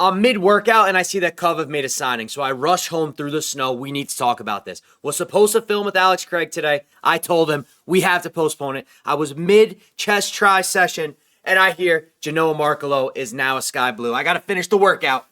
I'm mid-workout and I see that Cov have made a signing, so I rush home through the snow. We need to talk about this. Was supposed to film with Alex Craig today. I told him we have to postpone it. I was mid-chest try session, and I hear Jahnoah Markelo is now a Sky Blue. I got to finish the workout.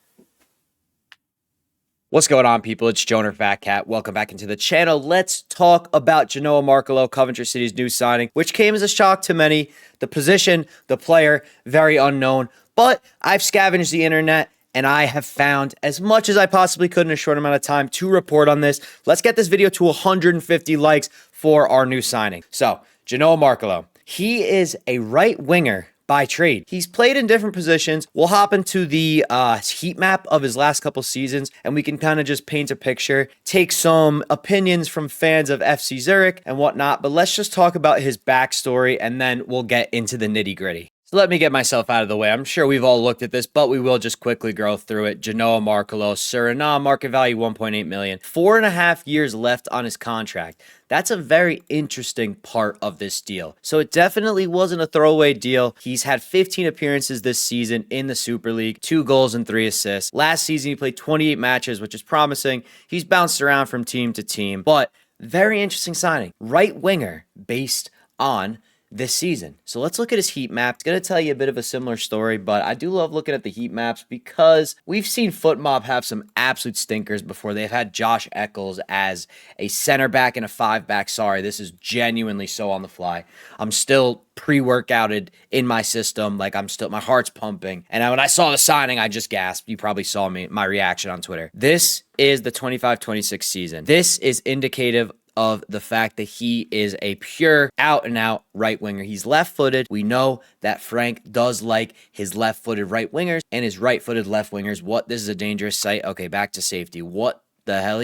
What's going on, people? It's Joner Fat Cat. Welcome back into the channel. Let's talk about Jahnoah Markelo, Coventry City's new signing, which came as a shock to many. The position, the player, very unknown. But I've scavenged the internet, and I have found as much as I possibly could in a short amount of time to report on this. Let's get this video to 150 likes for our new signing. So, Jahnoah Markelo. He is a right winger by trade. He's played in different positions. We'll hop into the heat map of his last couple seasons, and we can kind of just paint a picture, take some opinions from fans of FC Zurich and whatnot, but let's just talk about his backstory, and then we'll get into the nitty gritty. So let me get myself out of the way. I'm sure we've all looked at this, but we will just quickly go through it. Jahnoah Markelo, Suriname, market value 1.8 million. 4.5 years left on his contract. That's a very interesting part of this deal. So it definitely wasn't a throwaway deal. He's had 15 appearances this season in the Super League, 2 goals and 3 assists. Last season, he played 28 matches, which is promising. He's bounced around from team to team, but very interesting signing. Right winger based on this season. So let's look at his heat map. It's going to tell you a bit of a similar story, but I do love looking at the heat maps because we've seen Footmob have some absolute stinkers before. They've had Josh Eccles as a center back and a 5-back. Sorry, this is genuinely so on the fly. I'm still pre-workouted in my system. Like my heart's pumping. And when I saw the signing, I just gasped. You probably saw my reaction on Twitter. This is the 25-26 season. This is indicative of the fact that he is a pure out-and-out right winger. He's left-footed. We know that Frank does like his left-footed right wingers and his right-footed left wingers. This is a dangerous sight. Okay, back to safety. What the hell?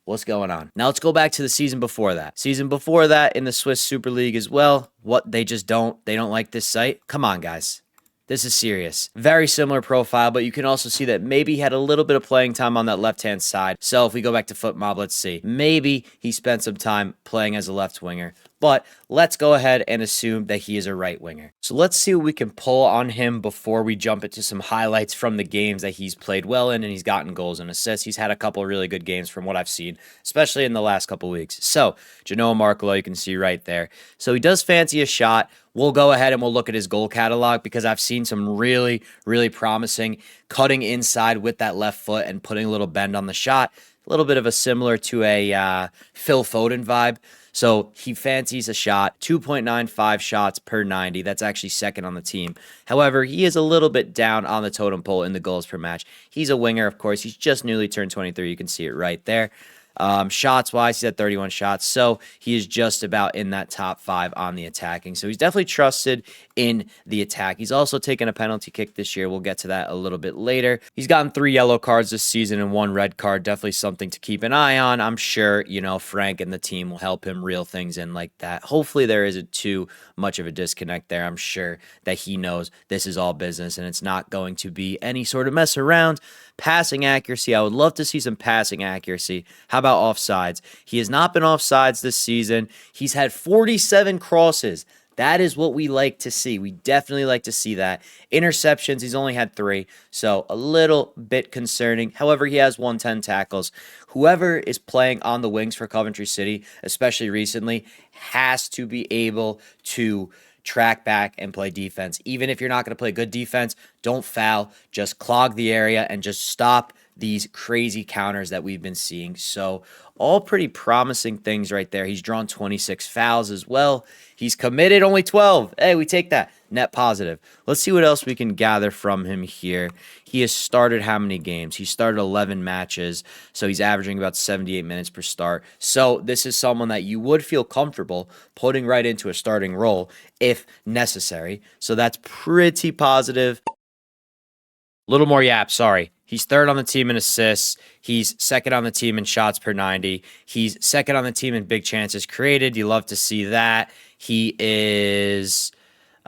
What's going on? Now let's go back to the season before that. Season before that in the Swiss Super League as well. They don't like this site. Come on, guys. This is serious. Very similar profile, but you can also see that maybe he had a little bit of playing time on that left-hand side. So if we go back to Footmob, let's see. Maybe he spent some time playing as a left winger. But let's go ahead and assume that he is a right winger. So let's see what we can pull on him before we jump into some highlights from the games that he's played well in and he's gotten goals and assists. He's had a couple of really good games from what I've seen, especially in the last couple weeks. So Jahnoah Markelo, you can see right there. So he does fancy a shot. We'll go ahead and we'll look at his goal catalog because I've seen some really, really promising cutting inside with that left foot and putting a little bend on the shot. A little bit of a similar to a Phil Foden vibe. So he fancies a shot, 2.95 shots per 90. That's actually second on the team. However, he is a little bit down on the totem pole in the goals per match. He's a winger, of course. He's just newly turned 23. You can see it right there. Shots-wise, he's at 31 shots, so he is just about in that top 5 on the attacking. So he's definitely trusted in the attack. He's also taken a penalty kick this year. We'll get to that a little bit later. He's gotten 3 yellow cards this season and 1 red card. Definitely something to keep an eye on. I'm sure, Frank and the team will help him reel things in like that. Hopefully there isn't too much of a disconnect there. I'm sure that he knows this is all business and it's not going to be any sort of mess around. Passing accuracy, I would love to see some passing accuracy. How about offsides? He has not been offsides this season. He's had 47 crosses. That is what we like to see. We definitely like to see that. Interceptions, he's only had 3, so a little bit concerning. However, he has won 10 tackles. Whoever is playing on the wings for Coventry City, especially recently, has to be able to track back and play defense. Even if you're not going to play good defense, don't foul. Just clog the area and just stop these crazy counters that we've been seeing. So all pretty promising things right there. He's drawn 26 fouls as well. He's committed only 12. Hey, we take that. Net positive. Let's see what else we can gather from him here. He has started how many games? He started 11 matches, so he's averaging about 78 minutes per start. So this is someone that you would feel comfortable putting right into a starting role if necessary. So that's pretty positive. Little more yap, sorry. He's third on the team in assists. He's second on the team in shots per 90. He's second on the team in big chances created. You love to see that. He is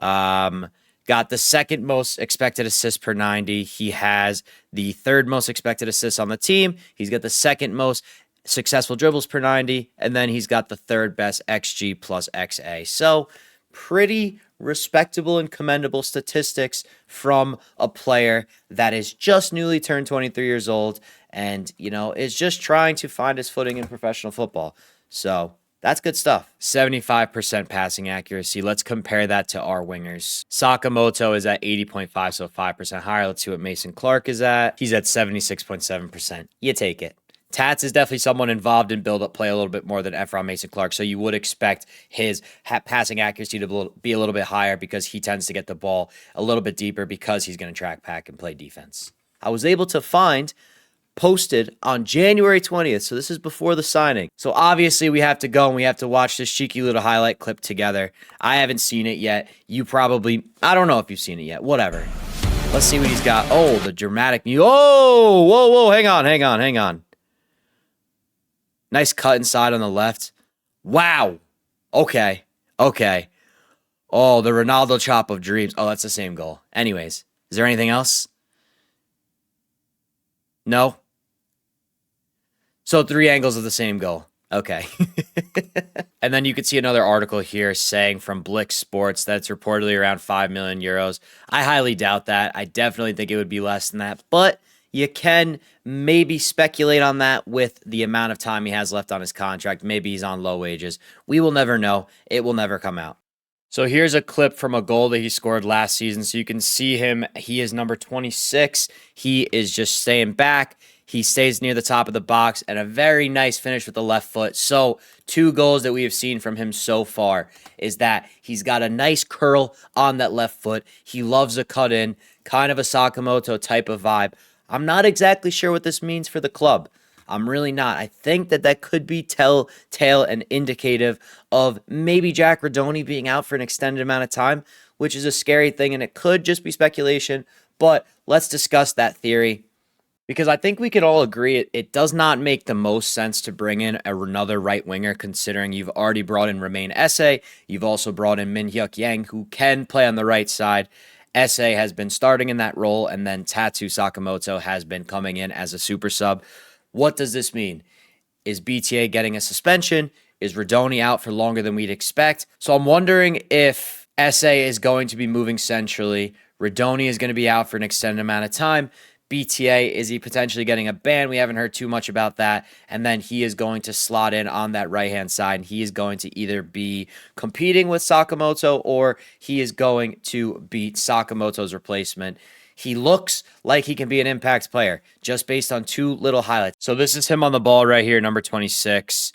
got the second most expected assists per 90. He has the third most expected assists on the team. He's got the second most successful dribbles per 90. And then he's got the third best XG plus XA. So pretty respectable and commendable statistics from a player that is just newly turned 23 years old and, is just trying to find his footing in professional football. So that's good stuff. 75% passing accuracy. Let's compare that to our wingers. Sakamoto is at 80.5, so 5% higher. Let's see what Mason Clark is at. He's at 76.7%. You take it. Tats is definitely someone involved in build-up play a little bit more than Efron Mason Clark, so you would expect his passing accuracy to be a little bit higher because he tends to get the ball a little bit deeper because he's going to track back and play defense. I was able to find posted on January 20th, so this is before the signing. So obviously we have to go and we have to watch this cheeky little highlight clip together. I haven't seen it yet. I don't know if you've seen it yet. Whatever. Let's see what he's got. Oh, the dramatic music. Oh, whoa, hang on. Nice cut inside on the left. Wow. Okay. Oh, the Ronaldo chop of dreams. Oh, that's the same goal. Anyways, is there anything else? No? So 3 angles of the same goal. Okay. And then you could see another article here saying from Blick Sports that it's reportedly around 5 million euros. I highly doubt that. I definitely think it would be less than that. But you can maybe speculate on that with the amount of time he has left on his contract. Maybe he's on low wages. We will never know. It will never come out. So here's a clip from a goal that he scored last season. So you can see him. He is number 26. He is just staying back. He stays near the top of the box and a very nice finish with the left foot. So 2 goals that we have seen from him so far is that he's got a nice curl on that left foot. He loves a cut in, kind of a Sakamoto type of vibe. I'm not exactly sure what this means for the club. I'm really not. I think that could be telltale and indicative of maybe Jack Rodoni being out for an extended amount of time, which is a scary thing, and it could just be speculation. But let's discuss that theory, because I think we could all agree it does not make the most sense to bring in another right winger, considering you've already brought in Romain Esse. You've also brought in Min Hyuk Yang, who can play on the right side. Esse has been starting in that role, and then Tatsu Sakamoto has been coming in as a super sub. What does this mean? Is BTA getting a suspension? Is Rodoni out for longer than we'd expect? So I'm wondering if Esse is going to be moving centrally. Rodoni is going to be out for an extended amount of time. BTA, is he potentially getting a ban? We haven't heard too much about that. And then he is going to slot in on that right-hand side. And he is going to either be competing with Sakamoto or he is going to beat Sakamoto's replacement. He looks like he can be an impact player just based on 2 little highlights. So this is him on the ball right here, number 26.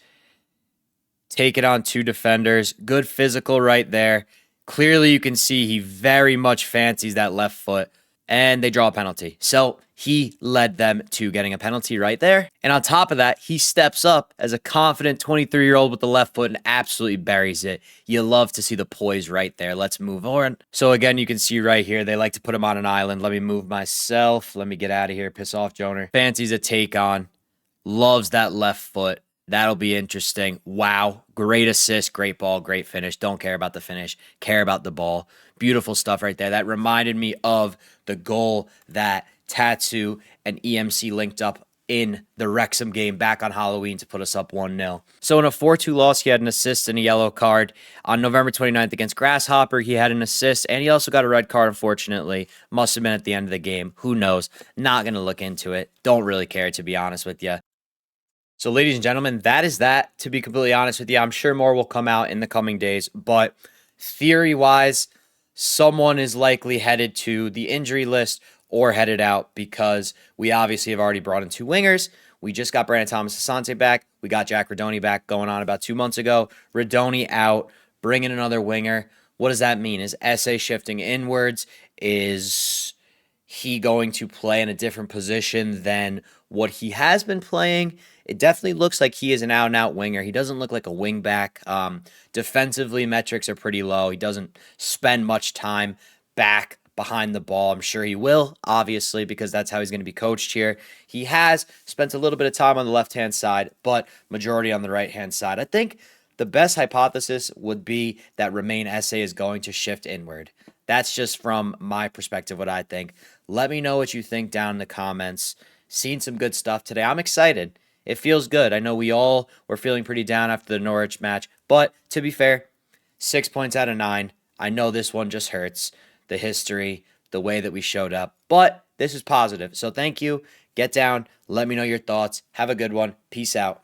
Take it on 2 defenders. Good physical right there. Clearly you can see he very much fancies that left foot. And they draw a penalty. So he led them to getting a penalty right there. And on top of that, he steps up as a confident 23-year-old with the left foot and absolutely buries it. You love to see the poise right there. Let's move on. So again, you can see right here, they like to put him on an island. Let me move myself. Let me get out of here. Piss off, Joner. Fancies a take on. Loves that left foot. That'll be interesting. Wow. Great assist, great ball, great finish. Don't care about the finish. Care about the ball. Beautiful stuff right there. That reminded me of the goal that Tatsu and EMC linked up in the Wrexham game back on Halloween to put us up 1-0. So in a 4-2 loss, he had an assist and a yellow card. On November 29th against Grasshopper, he had an assist, and he also got a red card, unfortunately. Must have been at the end of the game. Who knows? Not going to look into it. Don't really care, to be honest with you. So, ladies and gentlemen, that is that. To be completely honest with you, I'm sure more will come out in the coming days. But theory-wise, someone is likely headed to the injury list or headed out because we obviously have already brought in 2 wingers. We just got Brandon Thomas Asante back. We got Jack Rodoni back going on about 2 months ago. Rodoni out, bring in another winger. What does that mean? Is Esse shifting inwards? Is he going to play in a different position than what he has been playing? It definitely looks like he is an out-and-out winger. He doesn't look like a wing-back. Defensively, metrics are pretty low. He doesn't spend much time back behind the ball. I'm sure he will, obviously, because that's how he's going to be coached here. He has spent a little bit of time on the left-hand side, but majority on the right-hand side. I think the best hypothesis would be that Romain Esse is going to shift inward. That's just from my perspective what I think. Let me know what you think down in the comments. Seen some good stuff today. I'm excited. It feels good. I know we all were feeling pretty down after the Norwich match, but to be fair, 6 points out of 9. I know this one just hurts. The history, the way that we showed up. But this is positive. So thank you. Get down. Let me know your thoughts. Have a good one. Peace out.